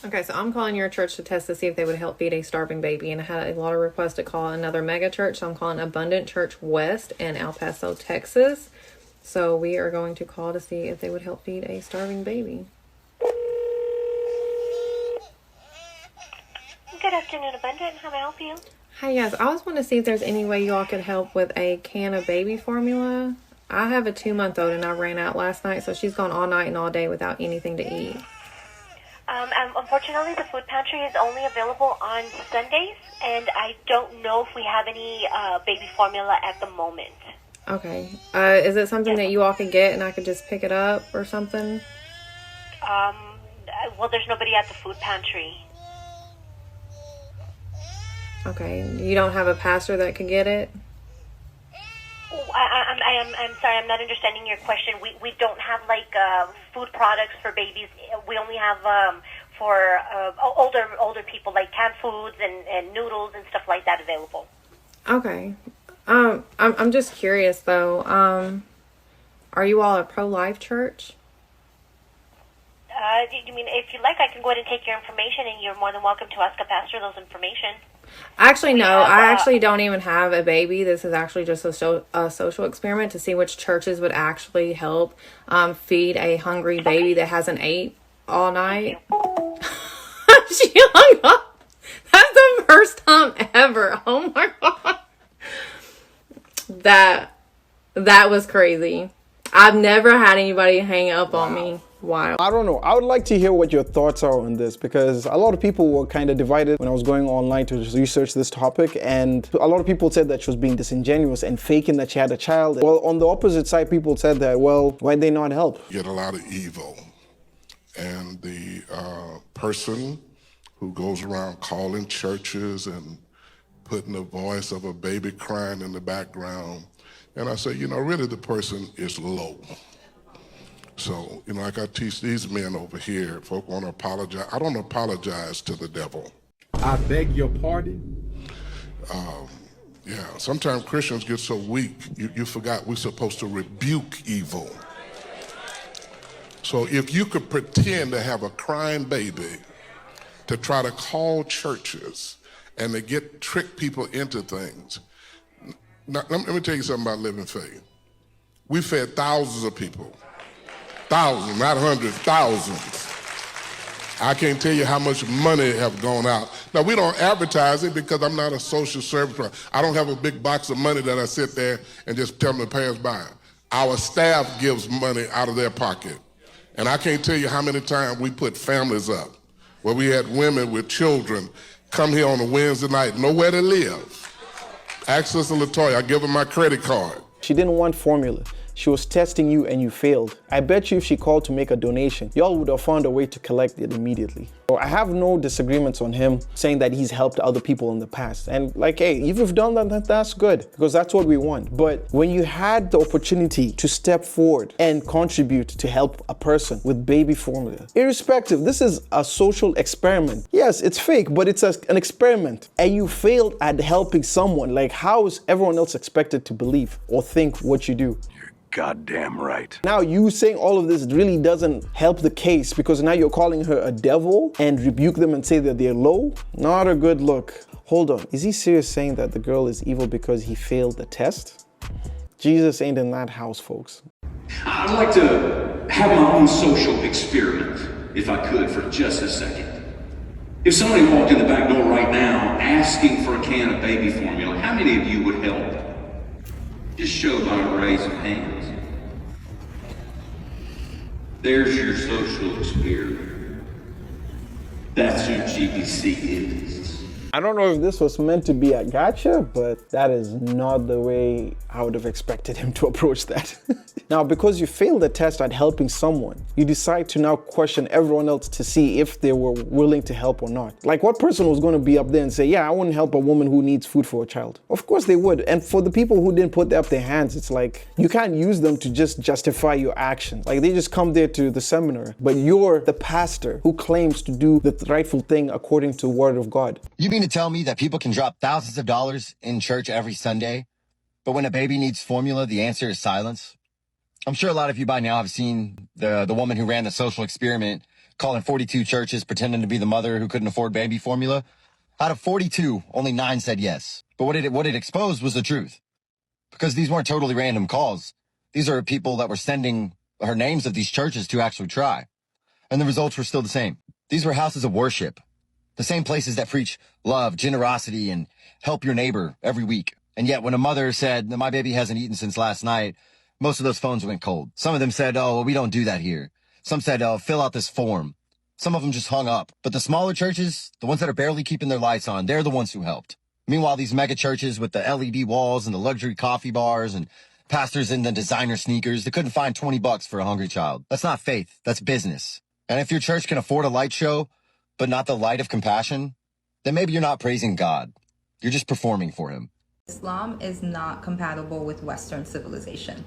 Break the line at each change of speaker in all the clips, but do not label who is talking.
Okay, so I'm calling your church to test to see if they would help feed a starving baby. And I had a lot of requests to call another mega church. So I'm calling Abundant Church West in El Paso, Texas. So we are going to call to see if they would help feed a starving baby.
Good afternoon, Abundant. How may I help you?
Hi, yes. I was wanting to see if there's any way y'all could help with a can of baby formula. I have a 2-month-old and I ran out last night. So she's gone all night and all day without anything to eat.
Unfortunately, the food pantry is only available on Sundays, and I don't know if we have any baby formula at the moment.
Okay. Is it something that you all could get and I could just pick it up or something?
Well, there's nobody at the food pantry.
Okay. You don't have a pastor that could get it?
Oh, I'm sorry, I'm not understanding your question. We don't have food products for babies. We only have for older people, like canned foods and noodles and stuff like that available.
Okay. I'm just curious though. Are you all a pro-life church?
You mean, if you like, I can go ahead and take your information, and you're more than welcome to ask a pastor those information.
Actually, no. I actually don't even have a baby. This is actually just a social experiment to see which churches would actually help feed a hungry baby that hasn't ate all night. She hung up. That's the first time ever. Oh my God. That was crazy. I've never had anybody hang up on me. Wow.
I don't know. I would like to hear what your thoughts are on this, because a lot of people were kind of divided when I was going online to research this topic, and a lot of people said that she was being disingenuous and faking that she had a child. Well, on the opposite side, people said that, well, why'd they not help?
Get a lot of evil. And the person who goes around calling churches and putting the voice of a baby crying in the background. And I say, really the person is low. So, like I teach these men over here, folk want to apologize. I don't apologize to the devil.
I beg your pardon?
Yeah, sometimes Christians get so weak, you forgot we're supposed to rebuke evil. So if you could pretend to have a crying baby to try to call churches and to trick people into things. Now, let me tell you something about Living Faith. We fed thousands of people. Thousands, not hundreds, thousands. I can't tell you how much money have gone out. Now, we don't advertise it because I'm not a social service provider. I don't have a big box of money that I sit there and just tell them to pass by. Our staff gives money out of their pocket. And I can't tell you how many times we put families up where we had women with children come here on a Wednesday night, nowhere to live. Ask Sister LaToya, I give her my credit card.
She didn't want formula. She was testing you and you failed. I bet you if she called to make a donation, y'all would have found a way to collect it immediately. So I have no disagreements on him saying that he's helped other people in the past. And hey, if you've done that, that's good, because that's what we want. But when you had the opportunity to step forward and contribute to help a person with baby formula, irrespective, this is a social experiment. Yes, it's fake, but it's an experiment. And you failed at helping someone. How is everyone else expected to believe or think what you do?
Goddamn right.
Now you saying all of this really doesn't help the case, because now you're calling her a devil and rebuke them and say that they're low. Not a good look. Hold on, is he serious saying that the girl is evil because he failed the test? Jesus ain't in that house, folks.
I'd like to have my own social experiment, if I could, for just a second. If somebody walked in the back door right now asking for a can of baby formula, how many of you would help? Just show by a raise of hands. There's your social experiment. That's who GBC is.
I don't know if this was meant to be a gotcha, but that is not the way I would have expected him to approach that. Now, because you failed the test at helping someone, you decide to now question everyone else to see if they were willing to help or not. What person was going to be up there and say, yeah, I wouldn't help a woman who needs food for a child? Of course they would. And for the people who didn't put up their hands, it's you can't use them to just justify your actions. They just come there to the seminar, but you're the pastor who claims to do the rightful thing according to the word of God.
You mean to tell me that people can drop thousands of dollars in church every Sunday, but when a baby needs formula, the answer is silence? I'm sure a lot of you by now have seen the woman who ran the social experiment calling 42 churches, pretending to be the mother who couldn't afford baby formula. Out of 42, only 9 said yes. But what it exposed was the truth. Because these weren't totally random calls. These are people that were sending her names of these churches to actually try. And the results were still the same. These were houses of worship. The same places that preach love, generosity, and help your neighbor every week. And yet when a mother said, my baby hasn't eaten since last night, most of those phones went cold. Some of them said, oh, well, we don't do that here. Some said, oh, fill out this form. Some of them just hung up. But the smaller churches, the ones that are barely keeping their lights on, they're the ones who helped. Meanwhile, these mega churches with the LED walls and the luxury coffee bars and pastors in the designer sneakers, they couldn't find $20 for a hungry child. That's not faith. That's business. And if your church can afford a light show, but not the light of compassion, then maybe you're not praising God. You're just performing for him.
Islam is not compatible with Western civilization.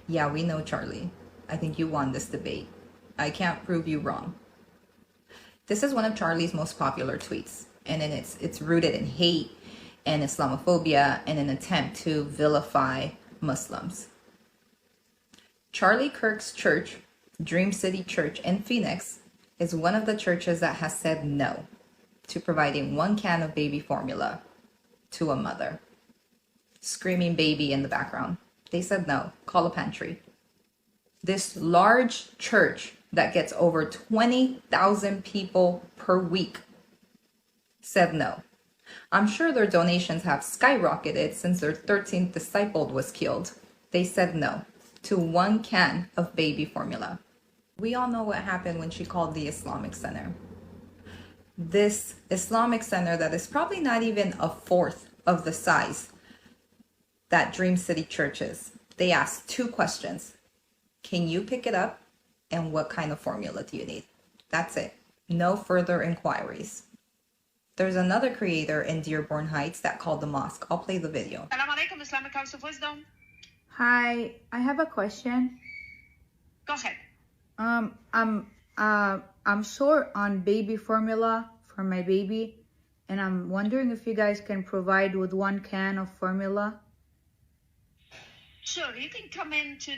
Yeah, we know, Charlie. I think you won this debate. I can't prove you wrong. This is one of Charlie's most popular tweets, and then it's rooted in hate and Islamophobia and an attempt to vilify Muslims. Charlie Kirk's church, Dream City Church in Phoenix, is one of the churches that has said no to providing 1 can of baby formula to a mother. Screaming baby in the background. They said no. Call a pantry. This large church that gets over 20,000 people per week said no. I'm sure their donations have skyrocketed since their 13th disciple was killed. They said no to 1 can of baby formula. We all know what happened when she called the Islamic Center. This Islamic Center that is probably not even a fourth of the size that Dream City Church is. They asked 2 questions. Can you pick it up? And what kind of formula do you need? That's it. No further inquiries. There's another creator in Dearborn Heights that called the mosque. I'll play the video.
Assalamu alaikum, Islamic House of Wisdom.
Hi, I have a question.
Go ahead.
I'm short on baby formula for my baby, and I'm wondering if you guys can provide with 1 can of formula.
Sure, you can come into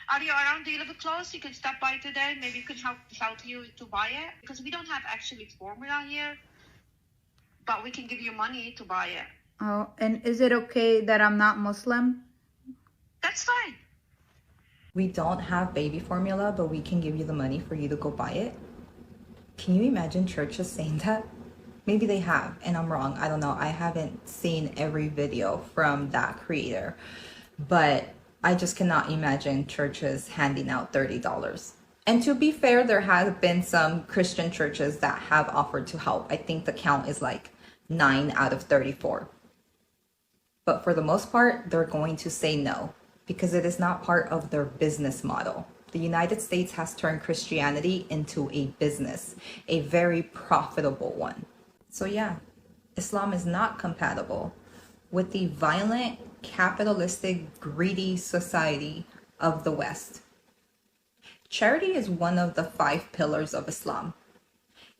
are you around? Do you live close? You can stop by today. Maybe we could help you to buy it. Because we don't have actually formula here, but we can give you money to buy it.
Oh, and is it okay that I'm not Muslim?
That's fine.
We don't have baby formula, but we can give you the money for you to go buy it. Can you imagine churches saying that? Maybe they have, and I'm wrong. I don't know. I haven't seen every video from that creator, but I just cannot imagine churches handing out $30. And to be fair, there have been some Christian churches that have offered to help. I think the count is like 9 out of 34. But for the most part, they're going to say no because it is not part of their business model. The United States has turned Christianity into a business, a very profitable one. So yeah, Islam is not compatible with the violent, capitalistic, greedy society of the West. Charity is one of the 5 pillars of Islam.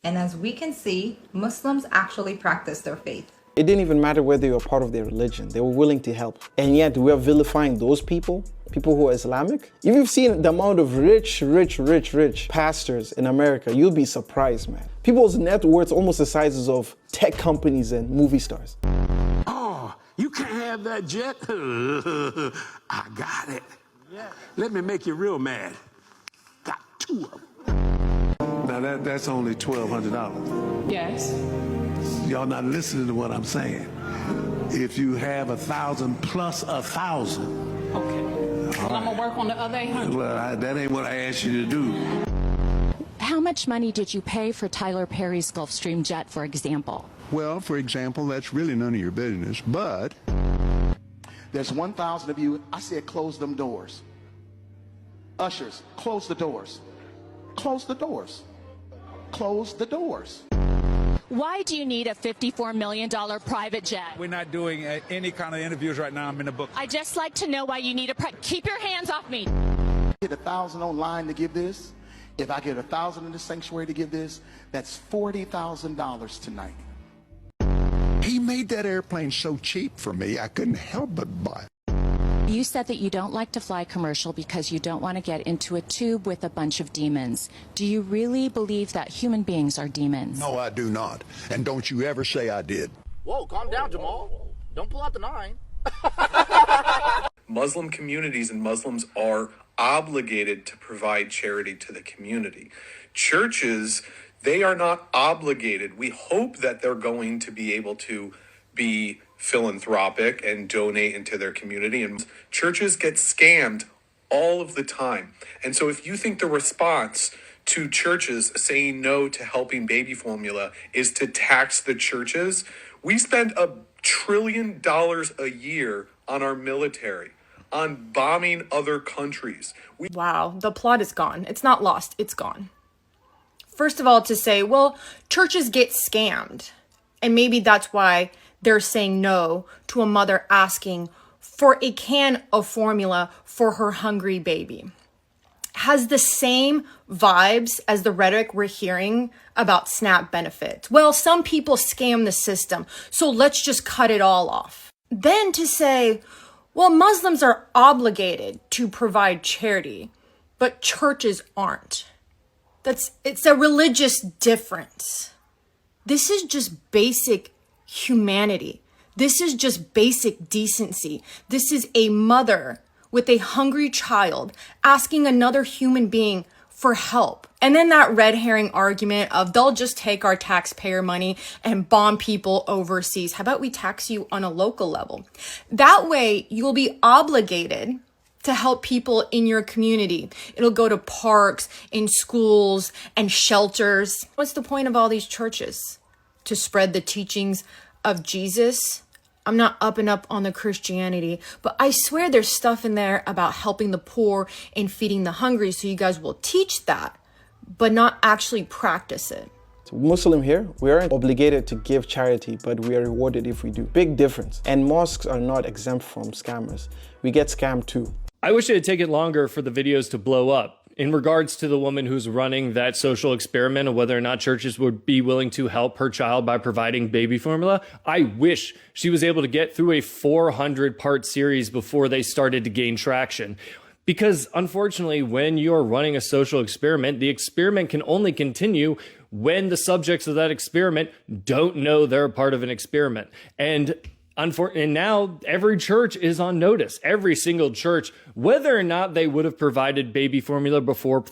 And as we can see, Muslims actually practice their faith.
It didn't even matter whether you were part of their religion. They were willing to help. And yet we're vilifying those people who are Islamic. If you've seen the amount of rich pastors in America, you'll be surprised, man. People's net worths almost the sizes of tech companies and movie stars.
Oh, you can't have that jet? I got it. Yeah. Let me make you real mad. Got 2 of them. Now that's only $1,200.
Yes.
Y'all not listening to what I'm saying. If you have 1,000 plus 1,000.
Okay. Well, I'm gonna work on the other 800.
Well, that ain't what I asked you to do.
How much money did you pay for Tyler Perry's Gulfstream jet, for example?
Well, for example, that's really none of your business, but
there's 1,000 of you. I said close them doors. Ushers, close the doors. Close the doors. Close the doors.
Why do you need a $54 million private jet?
We're not doing any kind of interviews right now. I'm in a book.
I'd just like to know why you need keep your hands off me.
Get 1,000 online to give this. If I get 1,000 in the sanctuary to give this, that's $40,000 tonight.
He made that airplane so cheap for me, I couldn't help but buy it.
You said that you don't like to fly commercial because you don't want to get into a tube with a bunch of demons. Do you really believe that human beings are demons?
No, I do not. And don't you ever say I did.
Whoa, calm down, Jamal. Don't pull out the 9.
Muslim communities and Muslims are obligated to provide charity to the community. Churches, they are not obligated. We hope that they're going to be able to be philanthropic and donate into their community. And churches get scammed all of the time. And so if you think the response to churches saying no to helping baby formula is to tax the churches, we spend $1 trillion a year on our military, on bombing other countries.
Wow, the plot is gone. It's not lost, it's gone. First of all, to say, well, churches get scammed. And maybe that's why they're saying no to a mother asking for a can of formula for her hungry baby. Has the same vibes as the rhetoric we're hearing about SNAP benefits. Well, some people scam the system, so let's just cut it all off. Then to say, well, Muslims are obligated to provide charity, but churches aren't. It's a religious difference. This is just basic humanity. This is just basic decency. This is a mother with a hungry child asking another human being for help. And then that red herring argument of they'll just take our taxpayer money and bomb people overseas. How about we tax you on a local level? That way you'll be obligated to help people in your community. It'll go to parks, in schools, and shelters. What's the point of all these churches? To spread the teachings of Jesus? I'm not up and up on the Christianity, but I swear there's stuff in there about helping the poor and feeding the hungry, so you guys will teach that, but not actually practice it.
Muslim here, we aren't obligated to give charity, but we are rewarded if we do. Big difference. And mosques are not exempt from scammers. We get scammed too.
I wish it had taken longer for the videos to blow up. In regards to the woman who's running that social experiment of whether or not churches would be willing to help her child by providing baby formula, I wish she was able to get through a 400-part series before they started to gain traction. Because unfortunately, when you're running a social experiment, the experiment can only continue when the subjects of that experiment don't know they're a part of an experiment. And now every church is on notice. Every single church, whether or not they would have provided baby formula before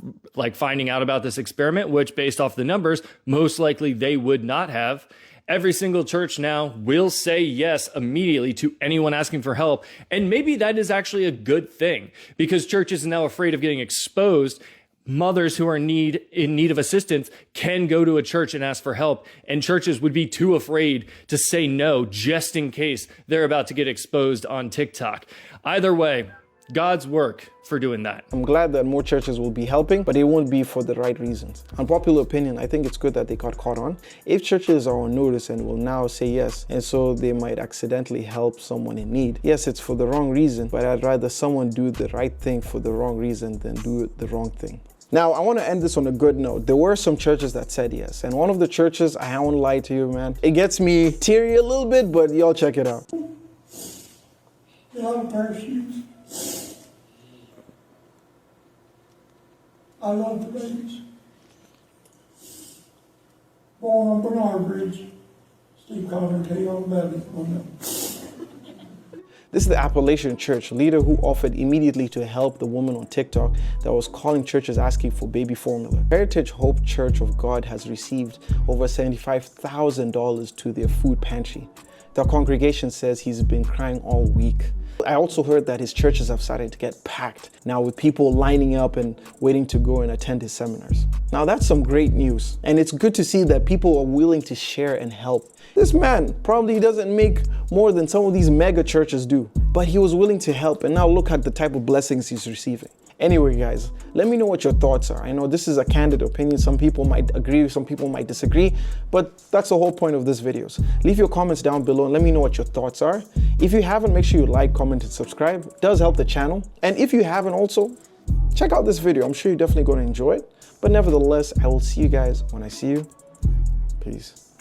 finding out about this experiment, which based off the numbers, most likely they would not have. Every single church now will say yes immediately to anyone asking for help. And maybe that is actually a good thing, because churches are now afraid of getting exposed. Mothers who are in need of assistance can go to a church and ask for help, and churches would be too afraid to say no just in case they're about to get exposed on TikTok. Either way, God's work for doing that.
I'm glad that more churches will be helping, but it won't be for the right reasons. Unpopular opinion, I think it's good that they got caught on. If churches are on notice and will now say yes, and so they might accidentally help someone in need, yes, it's for the wrong reason, but I'd rather someone do the right thing for the wrong reason than do the wrong thing. Now, I want to end this on a good note. There were some churches that said yes, and one of the churches, I won't lie to you, man, it gets me teary a little bit, but y'all check it out.
A lot of parachutes. I love the babies. Born on Bernard Bridge. Steve Conner, K.O. Belly.
This is the Appalachian Church leader who offered immediately to help the woman on TikTok that was calling churches asking for baby formula. Heritage Hope Church of God has received over $75,000 to their food pantry. The congregation says he's been crying all week. I also heard that his churches have started to get packed now, with people lining up and waiting to go and attend his seminars. Now that's some great news, and it's good to see that people are willing to share and help. This man probably doesn't make more than some of these mega churches do, but he was willing to help, and now look at the type of blessings he's receiving. Anyway, guys, let me know what your thoughts are. I know this is a candid opinion. Some people might agree, some people might disagree, but that's the whole point of this videos. Leave your comments down below and let me know what your thoughts are. If you haven't, make sure you like, comment, and subscribe. It does help the channel. And if you haven't also, check out this video. I'm sure you're definitely going to enjoy it. But nevertheless, I will see you guys when I see you. Peace.